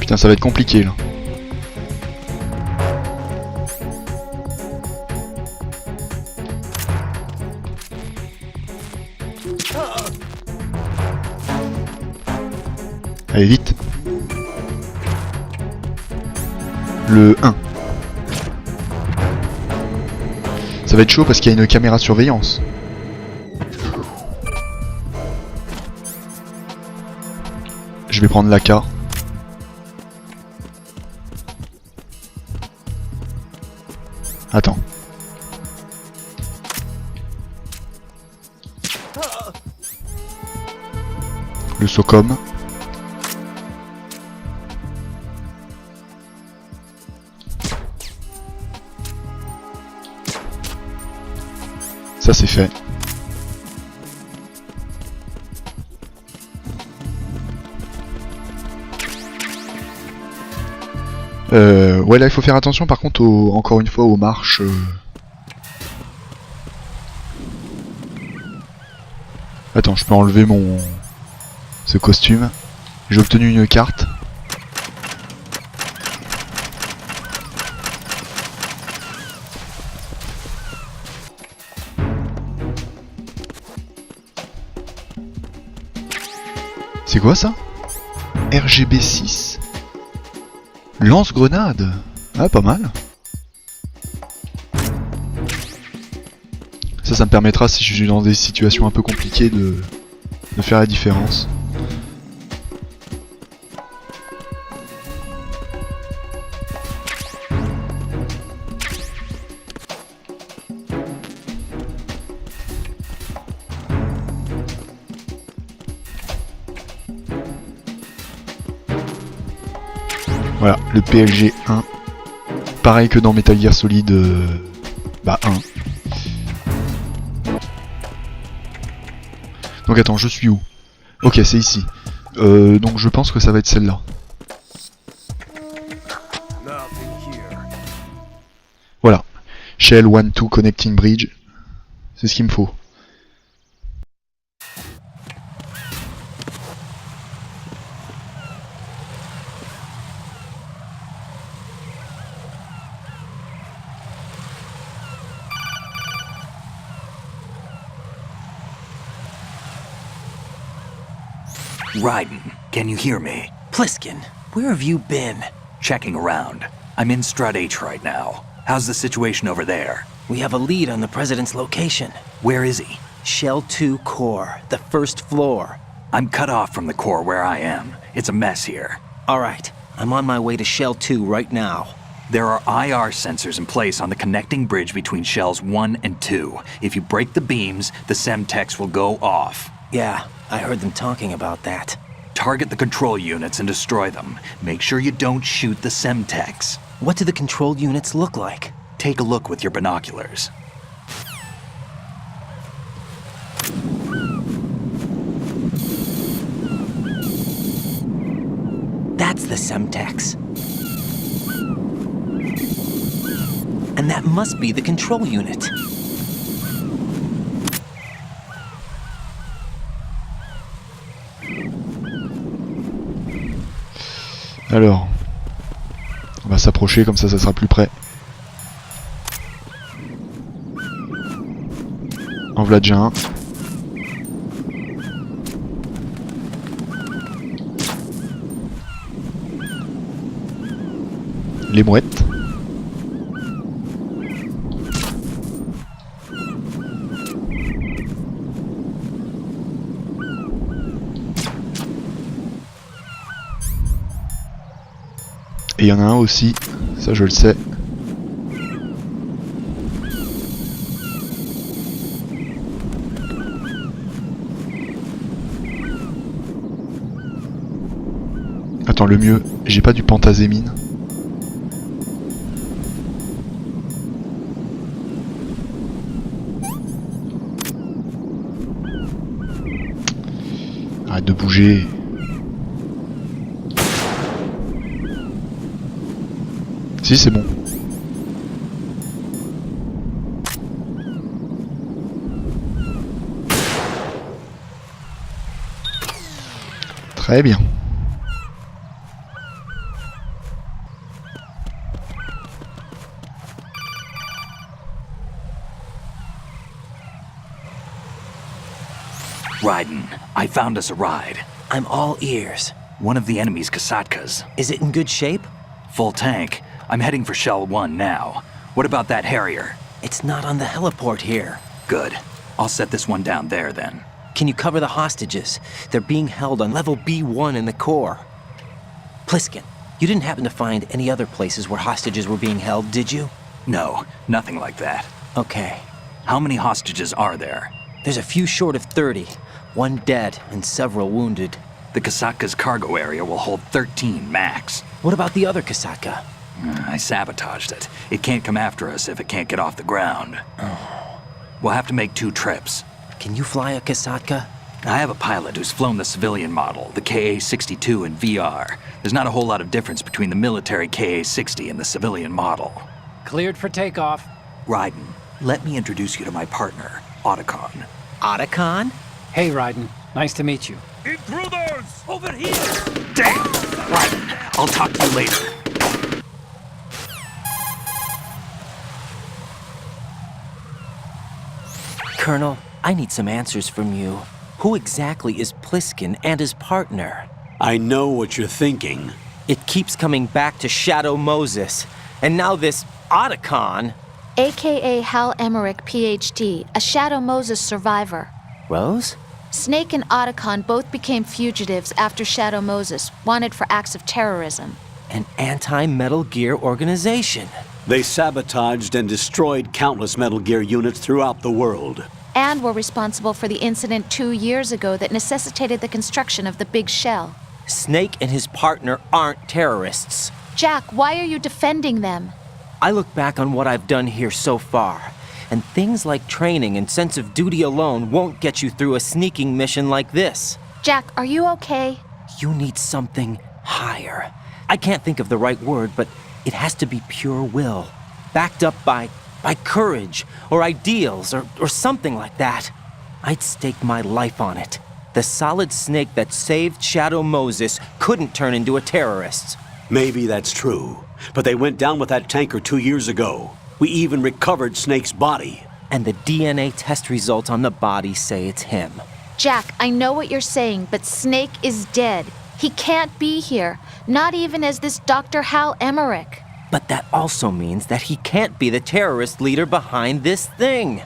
Putain, ça va être compliqué là. Allez, vite. Le 1. Ça va être chaud parce qu'il y a une caméra de surveillance. Je vais prendre l'AK. Attends. Le SOCOM. Ça c'est fait. Ouais, là il faut faire attention par contre encore une fois aux marches. Attends, je peux enlever ce costume. J'ai obtenu une carte. C'est quoi ça? RGB 6. Lance-grenade. Ah, pas mal. Ça me permettra, si je suis dans des situations un peu compliquées, de faire la différence. Voilà, le PLG 1. Pareil que dans Metal Gear Solid 1. Donc attends, je suis où? Ok, c'est ici. Donc je pense que ça va être celle-là. Voilà. Shell 1-2 Connecting Bridge. C'est ce qu'il me faut. Raiden, can you hear me? Pliskin, where have you been? Checking around. I'm in Strut H right now. How's the situation over there? We have a lead on the president's location. Where is he? Shell 2 core, the first floor. I'm cut off from the core where I am. It's a mess here. All right, I'm on my way to Shell 2 right now. There are IR sensors in place on the connecting bridge between Shells 1 and 2. If you break the beams, the Semtex will go off. Yeah, I heard them talking about that. Target the control units and destroy them. Make sure you don't shoot the Semtex. What do the control units look like? Take a look with your binoculars. That's the Semtex. And that must be the control unit. Alors, on va s'approcher comme ça sera plus près. En voilà déjà un. Les mouettes. Et il y en a un aussi, ça je le sais. Attends, le mieux, j'ai pas du pentazémine. Arrête de bouger. Si, c'est bon. Très bien. Raiden, I found us a ride. I'm all ears. One of the enemy's Kasatkas. Is it in good shape? Full tank. I'm heading for Shell 1 now. What about that Harrier? It's not on the heliport here. Good. I'll set this one down there then. Can you cover the hostages? They're being held on level B1 in the core. Pliskin, you didn't happen to find any other places where hostages were being held, did you? No, nothing like that. Okay. How many hostages are there? There's a few short of 30. One dead and several wounded. The Kasatka's cargo area will hold 13 max. What about the other Kasatka? I sabotaged it. It can't come after us if it can't get off the ground. We'll have to make 2 trips. Can you fly a Kasatka? I have a pilot who's flown the civilian model, the KA-62 in VR. There's not a whole lot of difference between the military KA-60 and the civilian model. Cleared for takeoff. Raiden, let me introduce you to my partner, Otacon. Otacon? Hey, Raiden. Nice to meet you. Intruders! Over here! Damn! Raiden, I'll talk to you later. Colonel, I need some answers from you. Who exactly is Pliskin and his partner? I know what you're thinking. It keeps coming back to Shadow Moses. And now this Otacon. AKA Hal Emmerich, PhD, a Shadow Moses survivor. Rose? Snake and Otacon both became fugitives after Shadow Moses, wanted for acts of terrorism. An anti-Metal Gear organization. They sabotaged and destroyed countless Metal Gear units throughout the world. And were responsible for the incident 2 years ago that necessitated the construction of the big shell. Snake and his partner aren't terrorists. Jack, why are you defending them? I look back on what I've done here so far, and things like training and sense of duty alone won't get you through a sneaking mission like this. Jack, are you okay? You need something higher. I can't think of the right word, but it has to be pure will, backed up by courage, or ideals, or something like that. I'd stake my life on it. The solid snake that saved Shadow Moses couldn't turn into a terrorist. Maybe that's true, but they went down with that tanker 2 years ago. We even recovered Snake's body. And the DNA test results on the body say it's him. Jack, I know what you're saying, but Snake is dead. He can't be here, not even as this Dr. Hal Emmerich. But that also means that he can't be the terrorist leader behind this thing.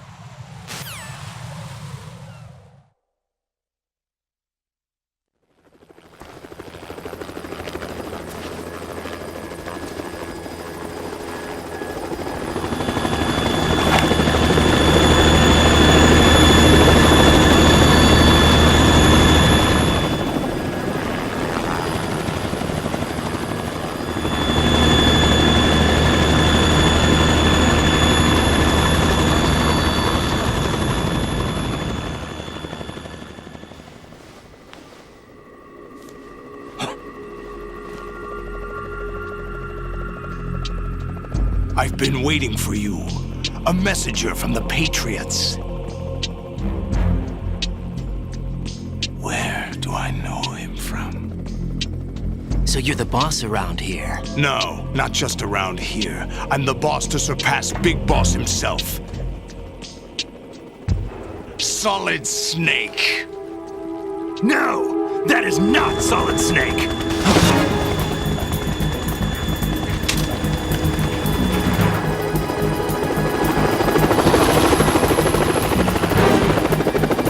I've been waiting for you. A messenger from the Patriots. Where do I know him from? So you're the boss around here? No, not just around here. I'm the boss to surpass Big Boss himself. Solid Snake. No! That is not Solid Snake!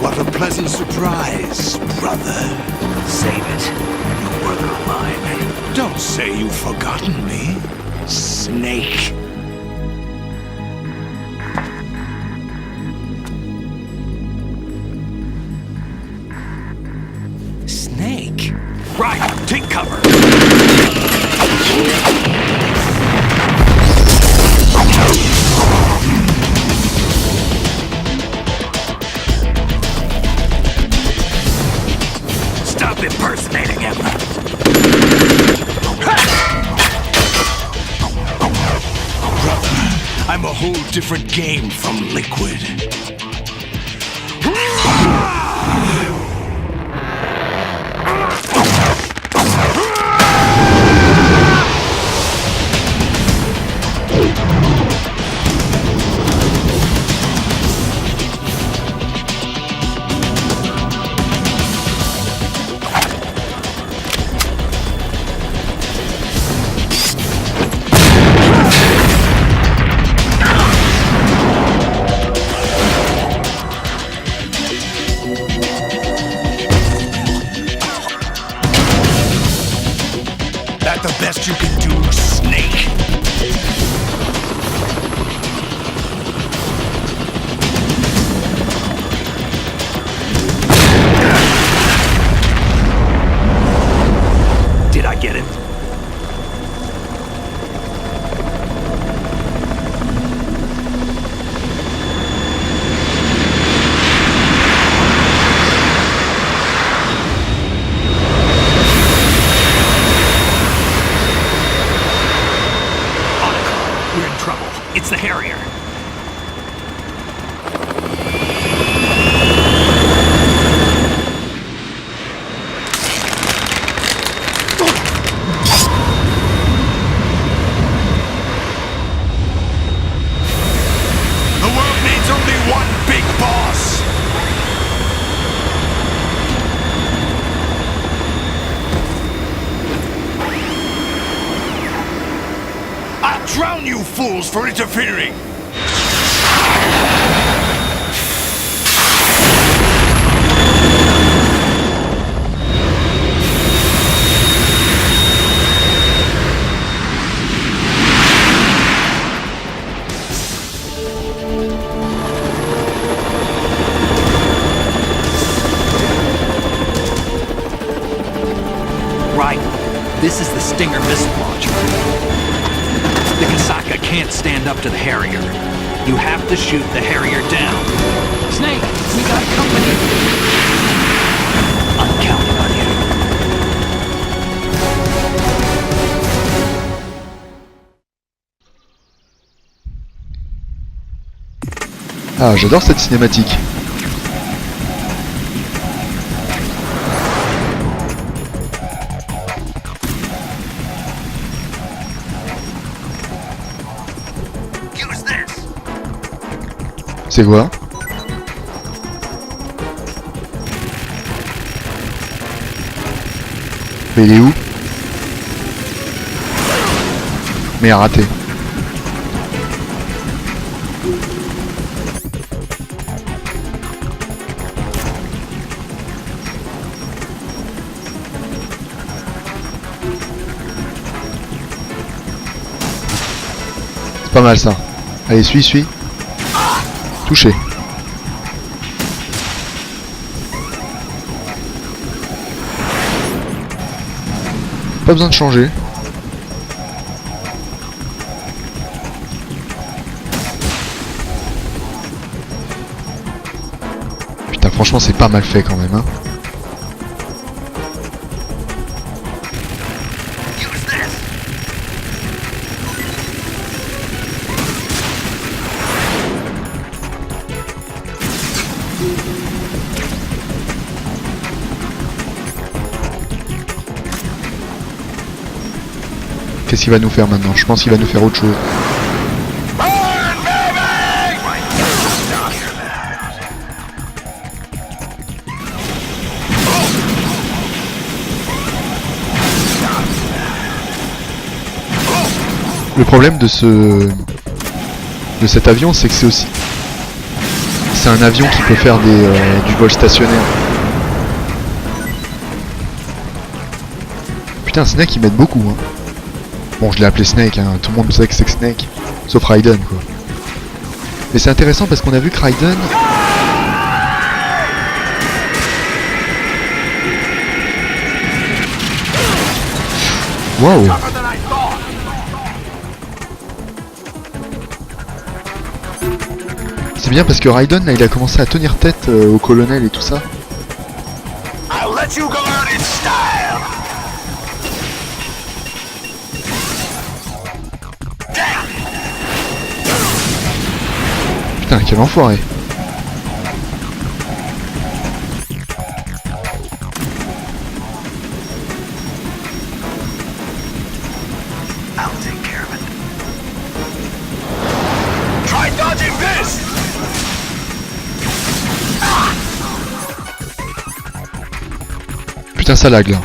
What a pleasant surprise, brother. Save it. New worker of mine. Don't say you've forgotten me, Snake. Snake? Right, take cover. Stop impersonating him. Brother, I'm a whole different game from Liquid. that the best you can do, Snake? Did I get it? We're in trouble. It's the Harrier. The world needs only one big boss. I'll drown you fools for interfering. Right. This is the Stinger missile launcher. The Kasaka can't stand up to the Harrier. You have to shoot the Harrier down. Snake, we got company. I'm counting on you. Ah, j'adore cette cinématique. Use this. C'est quoi? Mais il est où? Mais raté. C'est pas mal ça. Allez, suis. Touché. Pas besoin de changer. Putain, franchement, c'est pas mal fait quand même, hein. Use this. Qu'est-ce qu'il va nous faire maintenant? Je pense qu'il va nous faire autre chose. Le problème de cet avion, c'est que c'est un avion qui peut faire du vol stationnaire. Putain, Snake, ils m'aident beaucoup, hein. Bon, je l'ai appelé Snake, hein. Tout le monde sait que c'est Snake, sauf Raiden, quoi. Mais c'est intéressant parce qu'on a vu que Raiden... Waouh. C'est bien parce que Raiden, là, il a commencé à tenir tête au colonel et tout ça. I'll let you go out in style. Putain, quel enfoiré. I'll take care of it. Try dodging this. Putain, ça lag là.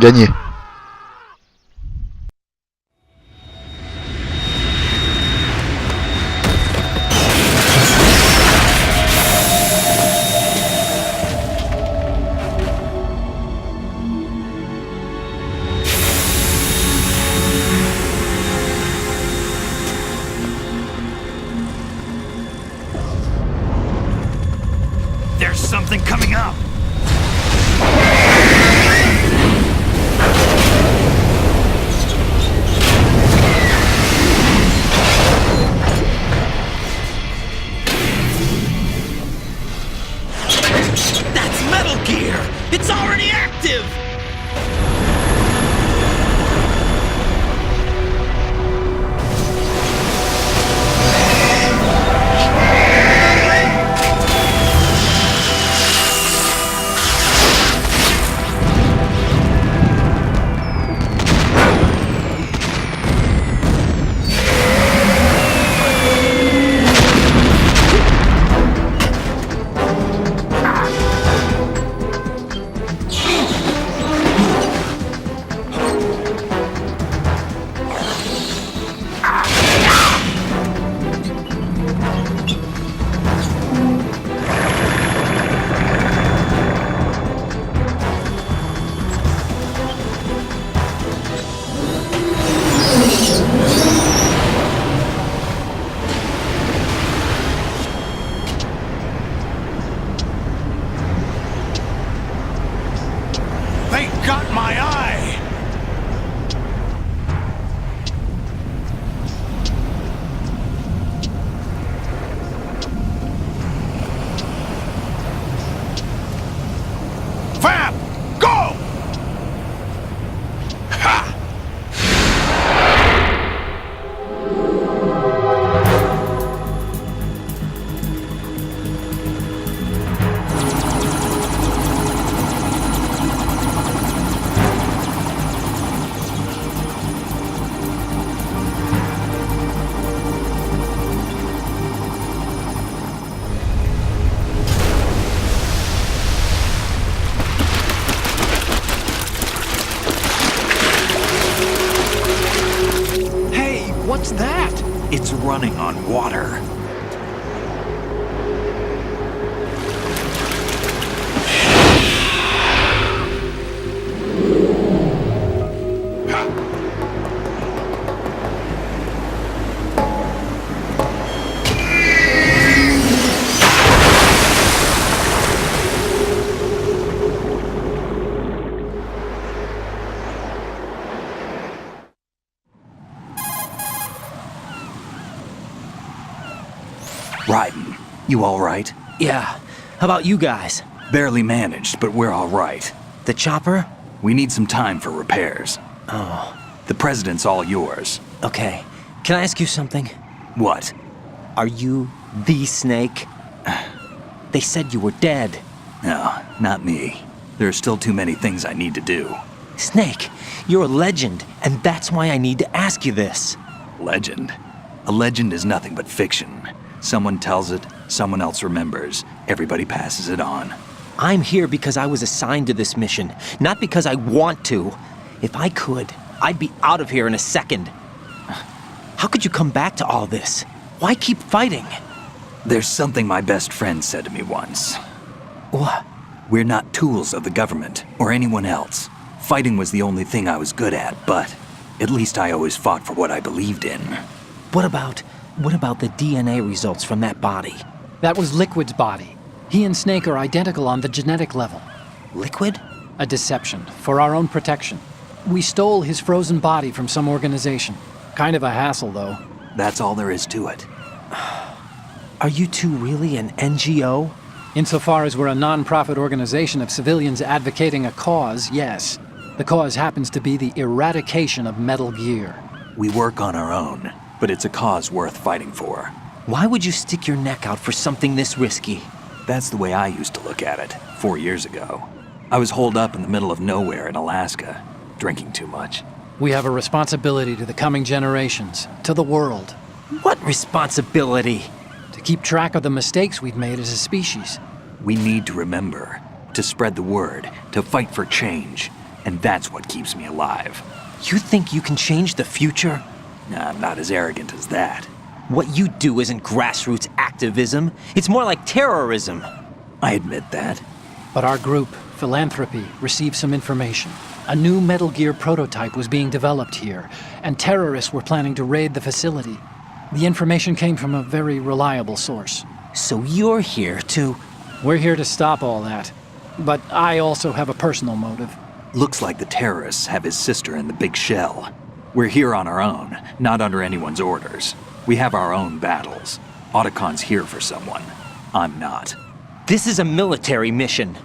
Gagné. It's already active! They got my eye! Fab! Go! Ha! Hey, what's that? It's running on water. Ryden, you all right? Yeah. How about you guys? Barely managed, but we're all right. The chopper? We need some time for repairs. Oh, The president's all yours. okay. Can I ask you something? What? Are you the Snake? They said you were dead. No, not me. There are still too many things I need to do. Snake, you're a legend, and that's why I need to ask you this. Legend? A legend is nothing but fiction. Someone tells it, someone else remembers. Everybody passes it on. I'm here because I was assigned to this mission, not because I want to. If I could, I'd be out of here in a second. How could you come back to all this? Why keep fighting? There's something my best friend said to me once. What? We're not tools of the government or anyone else. Fighting was the only thing I was good at, but at least I always fought for what I believed in. What about the DNA results from that body? That was Liquid's body. He and Snake are identical on the genetic level. Liquid? A deception, for our own protection. We stole his frozen body from some organization. Kind of a hassle, though. That's all there is to it. Are you two really an NGO? Insofar as we're a non-profit organization of civilians advocating a cause, yes. The cause happens to be the eradication of Metal Gear. We work on our own, but it's a cause worth fighting for. Why would you stick your neck out for something this risky? That's the way I used to look at it 4 years ago. I was holed up in the middle of nowhere in Alaska, drinking too much. We have a responsibility to the coming generations, to the world, What responsibility? to keep track of the mistakes we've made as a species. We need to remember, to spread the word, to fight for change, and that's what keeps me alive. You think you can change the future? I'm not as arrogant as that. What you do isn't grassroots activism. It's more like terrorism. I admit that. But our group, Philanthropy, received some information. A new Metal Gear prototype was being developed here, and terrorists were planning to raid the facility. The information came from a very reliable source. So you're here to... We're here to stop all that. But I also have a personal motive. Looks like the terrorists have his sister in the big shell. We're here on our own, not under anyone's orders. We have our own battles. Otacon's here for someone. I'm not. This is a military mission.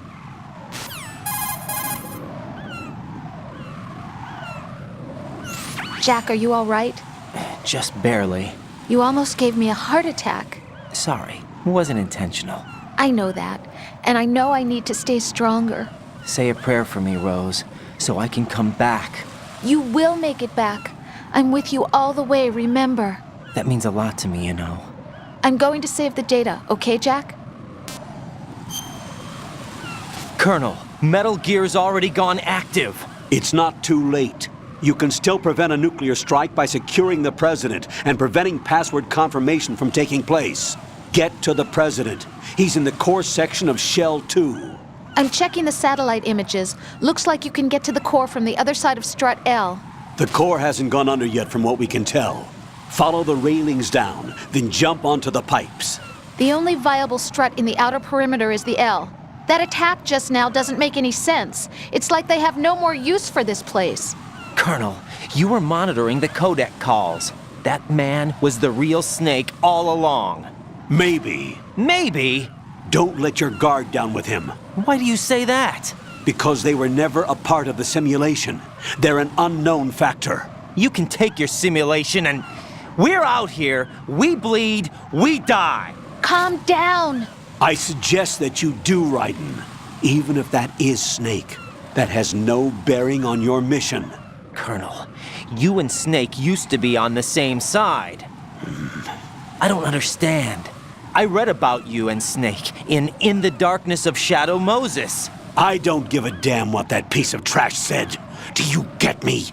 Jack, are you all right? Just barely. You almost gave me a heart attack. Sorry, it wasn't intentional. I know that, and I know I need to stay stronger. Say a prayer for me, Rose, so I can come back. You will make it back. I'm with you all the way, remember. That means a lot to me, you know. I'm going to save the data, okay, Jack? Colonel, Metal Gear's already gone active. It's not too late. You can still prevent a nuclear strike by securing the President and preventing password confirmation from taking place. Get to the President. He's in the core section of Shell 2. I'm checking the satellite images. Looks like you can get to the core from the other side of Strut L. The core hasn't gone under yet from what we can tell. Follow the railings down, then jump onto the pipes. The only viable strut in the outer perimeter is the L. That attack just now doesn't make any sense. It's like they have no more use for this place. Colonel, you were monitoring the codec calls. That man was the real Snake all along. Maybe. Maybe? Don't let your guard down with him. Why do you say that? Because they were never a part of the simulation. They're an unknown factor. You can take your simulation and... We're out here, we bleed, we die. Calm down. I suggest that you do, Raiden. Even if that is Snake. That has no bearing on your mission. Colonel, you and Snake used to be on the same side. I don't understand. I read about you and Snake in the Darkness of Shadow Moses. I don't give a damn what that piece of trash said. Do you get me?